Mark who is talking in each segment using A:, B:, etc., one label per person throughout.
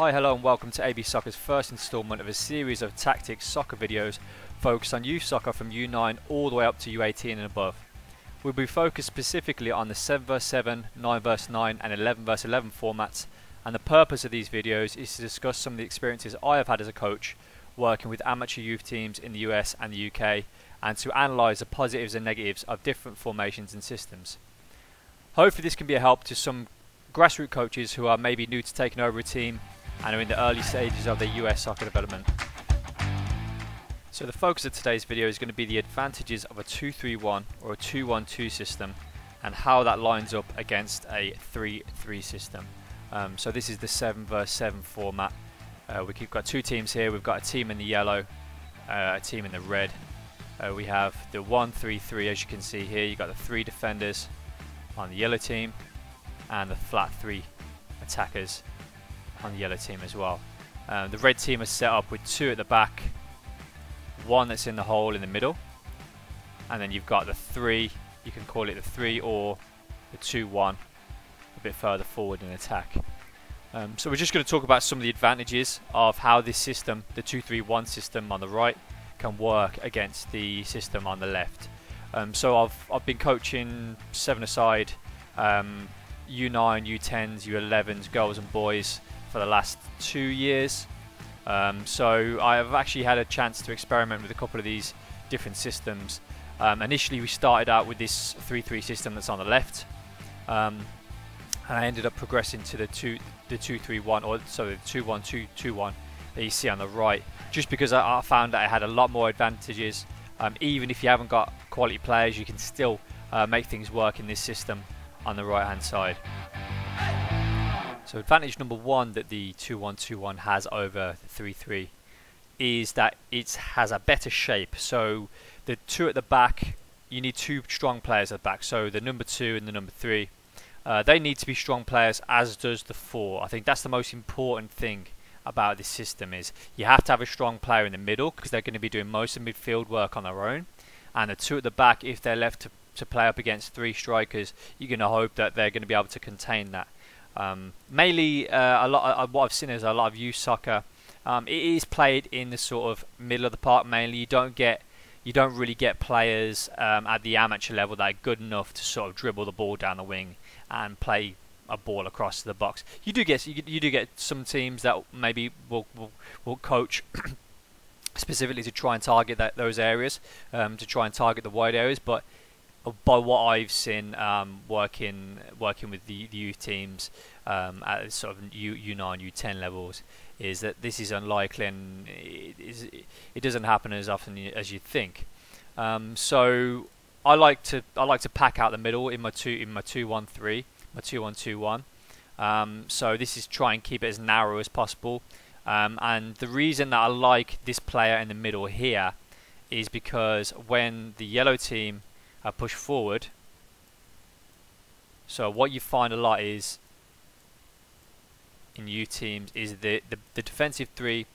A: Hi, hello and welcome to AB Soccer's first instalment of a series of tactics soccer videos focused on youth soccer from U9 all the way up to U18 and above. We'll be focused specifically on the 7 vs 7, 9 vs 9 and 11 vs 11 formats, and the purpose of these videos is to discuss some of the experiences I have had as a coach working with amateur youth teams in the US and the UK, and to analyse the positives and negatives of different formations and systems. Hopefully this can be a help to some grassroots coaches who are maybe new to taking over a team and are in the early stages of their US soccer development. So the focus of today's video is going to be the advantages of a 2-3-1 or a 2-1-2 system and how that lines up against a 3-3 system. So this is the 7 vs 7 format. We've got two teams here. We've got a team in the yellow, a team in the red. We have the 1-3-3, as you can see here. You've got the 3 defenders on the yellow team and the flat 3 attackers on the yellow team as well. The red team is set up with 2 at the back, 1 that's in the hole in the middle, and then you've got the 3, you can call it the 3 or the 2-1 a bit further forward in attack. So we're just going to talk about some of the advantages of how this system, the 2-3-1 system on the right, can work against the system on the left. So I've been coaching 7-a-side, U9-U10s, U11s, girls and boys for the last 2 years. So I have actually had a chance to experiment with a couple of these different systems. Initially we started out with this 3-3 system that's on the left, and I ended up progressing to the 2-3-1, or sorry, the 2-1-2-2-1 that you see on the right, just because I found that I had a lot more advantages. Even if you haven't got quality players, you can still make things work in this system on the right hand side. So advantage number 1 that the 2-1-2-1 has over the 3-3 is that it has a better shape. So the 2 at the back, you need 2 strong players at the back. So the number 2 and the number 3, they need to be strong players, as does the 4. I think that's the most important thing about this system, is you have to have a strong player in the middle because they're going to be doing most of midfield work on their own, and the 2 at the back, if they're left to play up against 3 strikers, you're going to hope that they're going to be able to contain that. Mainly a lot of what I've seen is a lot of youth soccer. It is played in the sort of middle of the park mainly. You don't really get players at the amateur level that are good enough to sort of dribble the ball down the wing and play a ball across the box. You do get some teams that maybe will coach specifically to try and target those areas, to try and target the wide areas, but by what I've seen working with the youth teams at sort of U9-U10 levels, is that this is unlikely, and it doesn't happen as often as you'd think. So I like to pack out the middle in my 2-1-3, my 2-1-2-1. So this is try and keep it as narrow as possible. And the reason that I like this player in the middle here is because when the yellow team push forward, so what you find a lot is in youth teams is the defensive 3,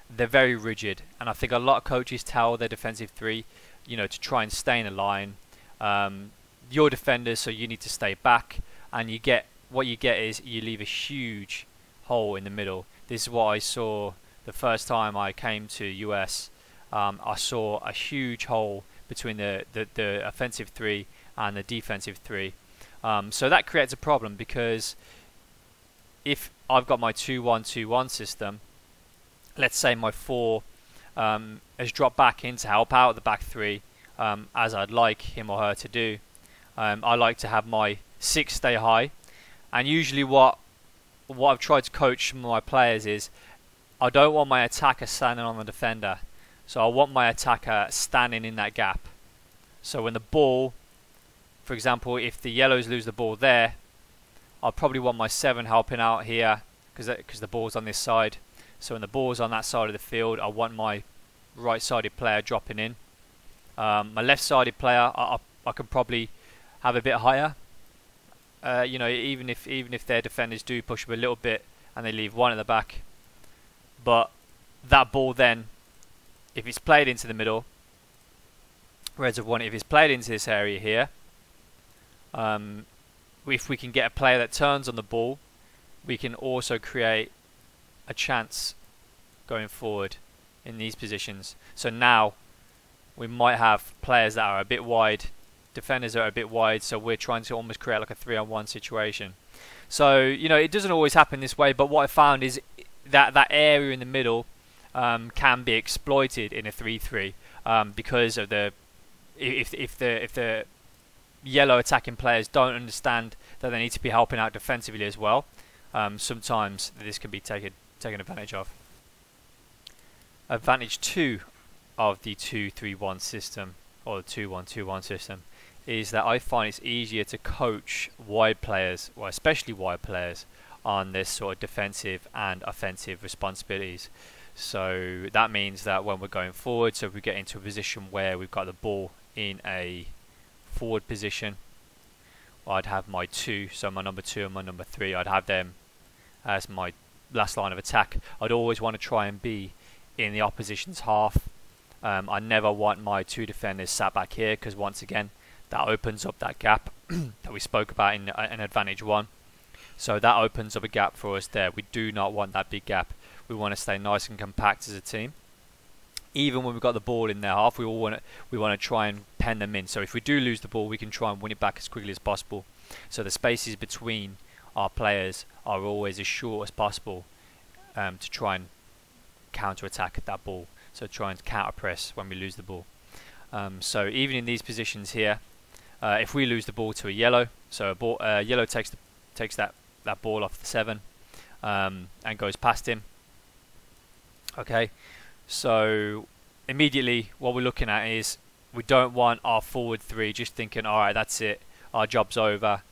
A: they're very rigid, and I think a lot of coaches tell their defensive 3, to try and stay in the line. Your defenders, so you need to stay back, and what you get is you leave a huge hole in the middle. This is what I saw the first time I came to US. I saw a huge hole between the offensive 3 and the defensive 3. So that creates a problem, because if I've got my 2-1-2-1 system, let's say my 4 has dropped back in to help out the back 3, as I'd like him or her to do. I like to have my 6 stay high, and usually what I've tried to coach some of my players is I don't want my attacker standing on the defender. So I want my attacker standing in that gap. So when the ball, for example, if the yellows lose the ball there, I'll probably want my 7 helping out here because the ball's on this side. So when the ball's on that side of the field, I want my right-sided player dropping in. My left-sided player, I can probably have a bit higher. Even if their defenders do push them a little bit and they leave 1 at the back, but that ball then, if it's played into the middle, whereas if it's played into this area here, if we can get a player that turns on the ball, we can also create a chance going forward in these positions. So now we might have players that are a bit wide, defenders that are a bit wide, so we're trying to almost create like a 3-on-1 situation. So, you know, it doesn't always happen this way, but what I found is that that area in the middle can be exploited in a 3-3 because of if the yellow attacking players don't understand that they need to be helping out defensively as well. Sometimes this can be taken advantage of. Advantage 2 of the 2-3-1 system, or the 2-1-2-1 system, is that I find it's easier to coach wide players, well, especially wide players, on this sort of defensive and offensive responsibilities. So that means that when we're going forward, so if we get into a position where we've got the ball in a forward position, I'd have my 2, so my number 2 and my number 3, I'd have them as my last line of attack. I'd always want to try and be in the opposition's half. I never want my 2 defenders sat back here, because once again that opens up that gap that we spoke about in advantage 1. So that opens up a gap for us there. We do not want that big gap. We want to stay nice and compact as a team. Even when we've got the ball in their half, we want to try and pen them in. So if we do lose the ball, we can try and win it back as quickly as possible. So the spaces between our players are always as short as possible to try and counter-attack that ball. So try and counter-press when we lose the ball. So even in these positions here, if we lose the ball to a yellow, so yellow takes that ball off the 7 and goes past him. Okay, so immediately what we're looking at is we don't want our forward 3 just thinking, alright, that's it, our job's over,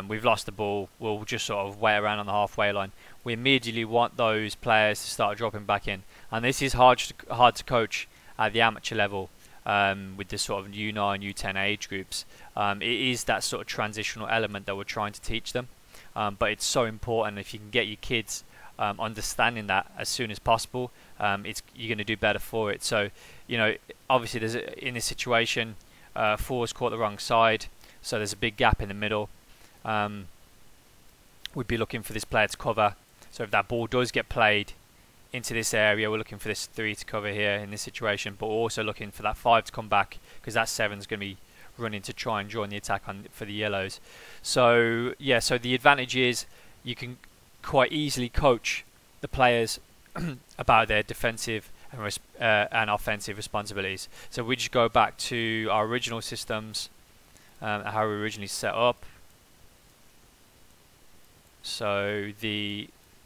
A: we've lost the ball, we'll just sort of wait around on the halfway line. We immediately want those players to start dropping back in, and this is hard to coach at the amateur level with this sort of U9-U10 age groups. It is that sort of transitional element that we're trying to teach them, but it's so important. If you can get your kids understanding that as soon as possible, you're going to do better for it. So, you know, obviously in this situation, forwards caught the wrong side, so there's a big gap in the middle. We'd be looking for this player to cover. So if that ball does get played into this area, we're looking for this 3 to cover here in this situation, but we're also looking for that 5 to come back, because that 7's going to be running to try and join the attack for the yellows. So yeah, so the advantage is you can quite easily coach the players about their defensive and offensive responsibilities. So we just go back to our original systems, how we originally set up. So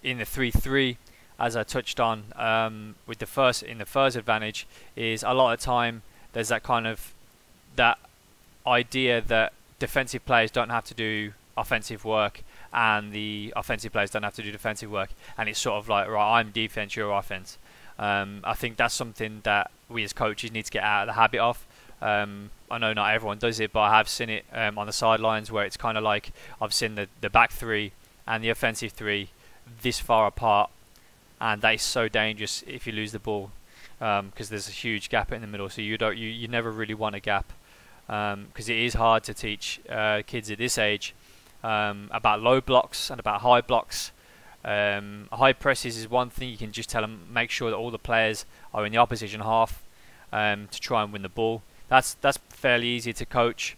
A: in the 3-3, as I touched on with the first advantage, is a lot of the time there's that kind of that idea that defensive players don't have to do offensive work and the offensive players don't have to do defensive work, and it's sort of like, right, I'm defense, you're offense. I think that's something that we as coaches need to get out of the habit of. I know not everyone does it, but I have seen it on the sidelines, where it's kind of like I've seen the back 3 and the offensive 3 this far apart, and that is so dangerous if you lose the ball, because there's a huge gap in the middle. So you never really want a gap, because it is hard to teach kids at this age about low blocks and about high blocks. High presses is one thing. You can just tell them, make sure that all the players are in the opposition half to try and win the ball. That's fairly easy to coach,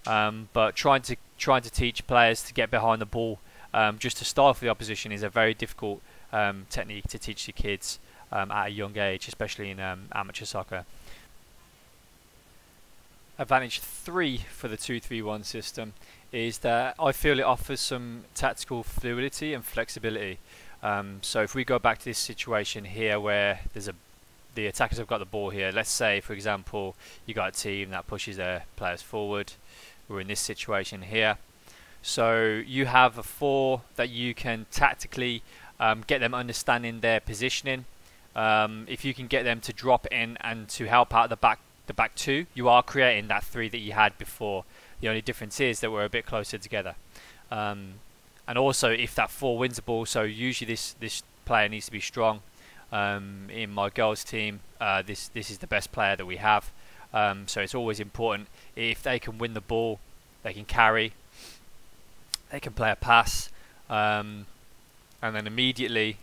A: but trying to teach players to get behind the ball just to stifle the opposition is a very difficult technique to teach your kids at a young age, especially in amateur soccer. Advantage 3 for the 2-3-1 system is that I feel it offers some tactical fluidity and flexibility. So if we go back to this situation here where the attackers have got the ball here, let's say for example you got a team that pushes their players forward. We're in this situation here, so you have a 4 that you can tactically get them understanding their positioning. If you can get them to drop in and to help out the back 2, you are creating that 3 that you had before. The only difference is that we're a bit closer together. And also, if that 4 wins the ball, so usually this player needs to be strong. In my girls team, this is the best player that we have. So it's always important, if they can win the ball, they can carry, they can play a pass, and then immediately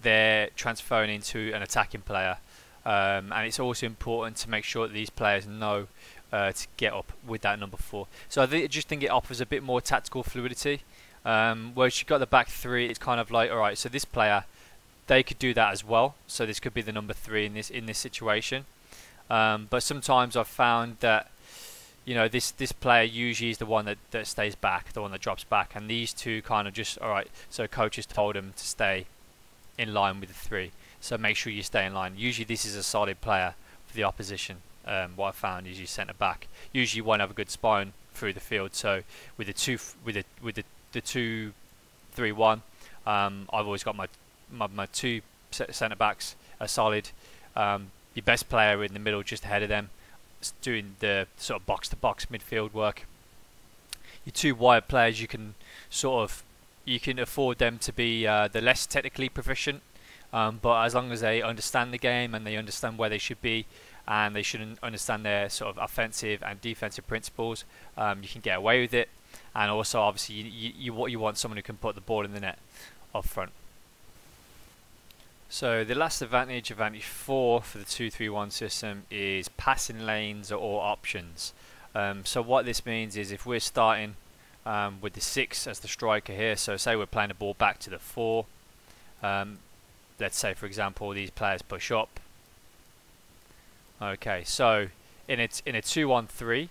A: they're transferring into an attacking player. And it's also important to make sure that these players know to get up with that number 4. So I just think it offers a bit more tactical fluidity. Whereas you've got the back 3, it's kind of like, alright, so this player, they could do that as well. So this could be the number 3 in this situation. But sometimes I've found that, you know, this player usually is the one that stays back, the one that drops back, and these two kind of just, alright, so coach has told them to stay in line with the 3. So make sure you stay in line. Usually this is a solid player for the opposition. What I found is you centre back usually won't have a good spine through the field. So with the 2-3-1, I've always got my 2 centre backs are solid. Your best player in the middle, just ahead of them, doing the sort of box to box midfield work. Your 2 wide players, you can afford them to be the less technically proficient. But as long as they understand the game and they understand where they should be, and they should understand their sort of offensive and defensive principles, you can get away with it. And also, obviously, you want someone who can put the ball in the net up front. So the last advantage 4 for the 2-3-1 system is passing lanes or options. So what this means is if we're starting with the 6 as the striker here, so say we're playing the ball back to the 4. Let's say, for example, these players push up. Okay, so in a 2-on-3,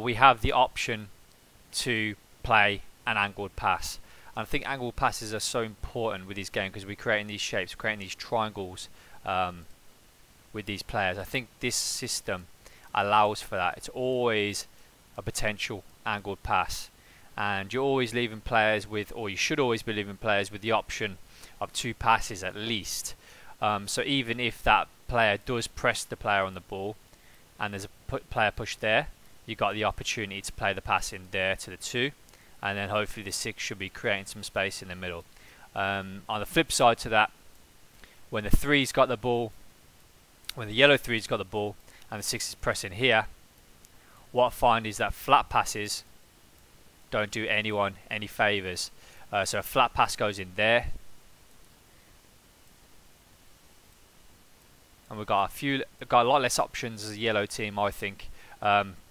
A: we have the option to play an angled pass. And I think angled passes are so important with this game because we're creating these shapes, we're creating these triangles with these players. I think this system allows for that. It's always a potential angled pass, and you're always leaving players with, or you should always be leaving players with the option of 2 passes at least. So even if that player does press the player on the ball and there's a player push there, you got the opportunity to play the pass in there to the 2, and then hopefully the 6 should be creating some space in the middle. On the flip side to that, when the 3's got the ball, when the yellow 3's got the ball and the 6 is pressing here, what I find is that flat passes don't do anyone any favours. So a flat pass goes in there, and we've got a lot less options as a yellow team, I think.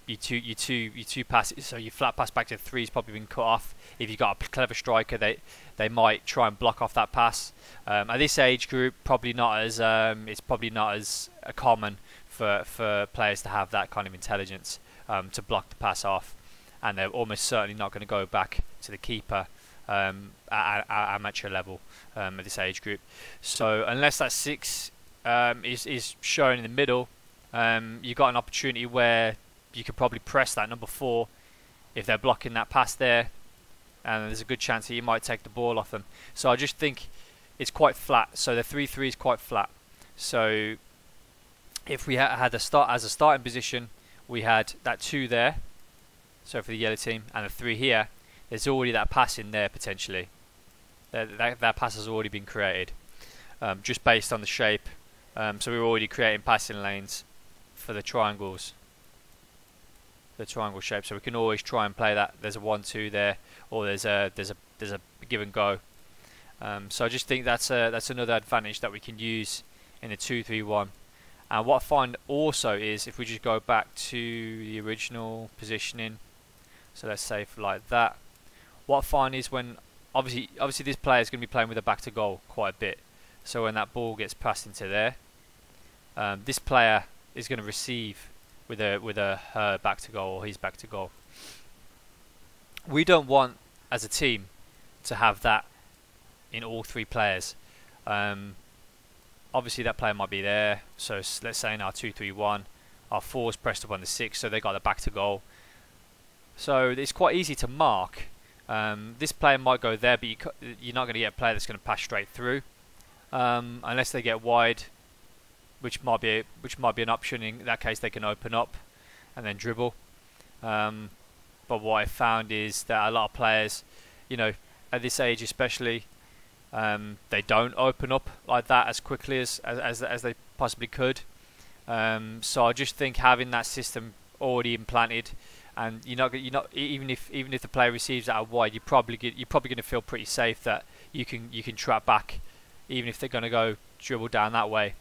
A: You two passes, so your flat pass back to the 3 has probably been cut off. If you've got a clever striker, they might try and block off that pass. At this age group, probably not as it's probably not as common for players to have that kind of intelligence to block the pass off, and they're almost certainly not going to go back to the keeper at amateur level at this age group. So unless that 6 is shown in the middle, you've got an opportunity where you could probably press that number 4 if they're blocking that pass there, and there's a good chance that you might take the ball off them. So I just think it's quite flat. So the 3-3 is quite flat. So if we had a start as a starting position, we had that 2 there, so for the yellow team, and the 3 here, there's already that pass in there potentially. That pass has already been created just based on the shape. So we're already creating passing lanes for the triangles, the triangle shape. So we can always try and play that. There's a 1-2 there, or there's a give and go. So I just think that's another advantage that we can use in the 2-3-1. And what I find also is if we just go back to the original positioning, so let's say for like that, what I find is when obviously this player is going to be playing with a back to goal quite a bit. So when that ball gets passed into there, this player is going to receive with her back to goal or his back to goal. We don't want as a team to have that in all 3 players. Obviously that player might be there, so let's say in our 2-3-1 our 4's pressed up on the 6, so they got the back to goal, so it's quite easy to mark. This player might go there, but you're not going to get a player that's going to pass straight through unless they get wide, which might be an option. In that case they can open up and then dribble. But what I found is that a lot of players, you know, at this age especially, they don't open up like that as quickly as they possibly could. So I just think having that system already implanted, and you're not even if the player receives that out wide, you're probably going to feel pretty safe that you can trap back even if they're going to go dribble down that way,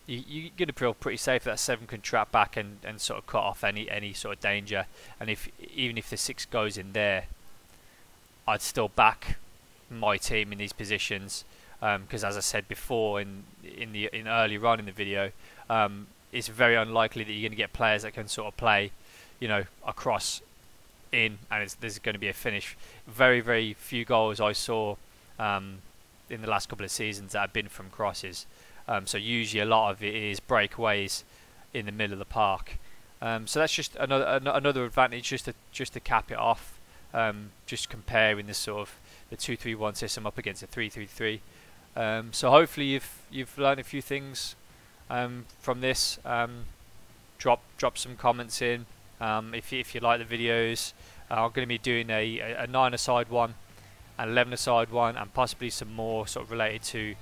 A: you're going to feel pretty safe that 7 can trap back and sort of cut off any sort of danger. And even if the 6 goes in there, I'd still back my team in these positions, because as I said before in earlier on in the video, it's very unlikely that you're going to get players that can sort of play, you know, across in, and there's going to be a finish. Very, very few goals I saw in the last couple of seasons that have been from crosses. So usually a lot of it is breakaways in the middle of the park. So that's just another advantage, just to cap it off. Just comparing this sort of the 2-3-1 system up against a 3-3-3. So hopefully you've learned a few things from this. Drop some comments in if you like the videos. I'm going to be doing a 9-a-side one, an 11-a-side one, and possibly some more sort of related to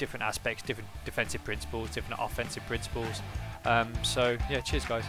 A: different aspects, different defensive principles, different offensive principles. So yeah, cheers guys.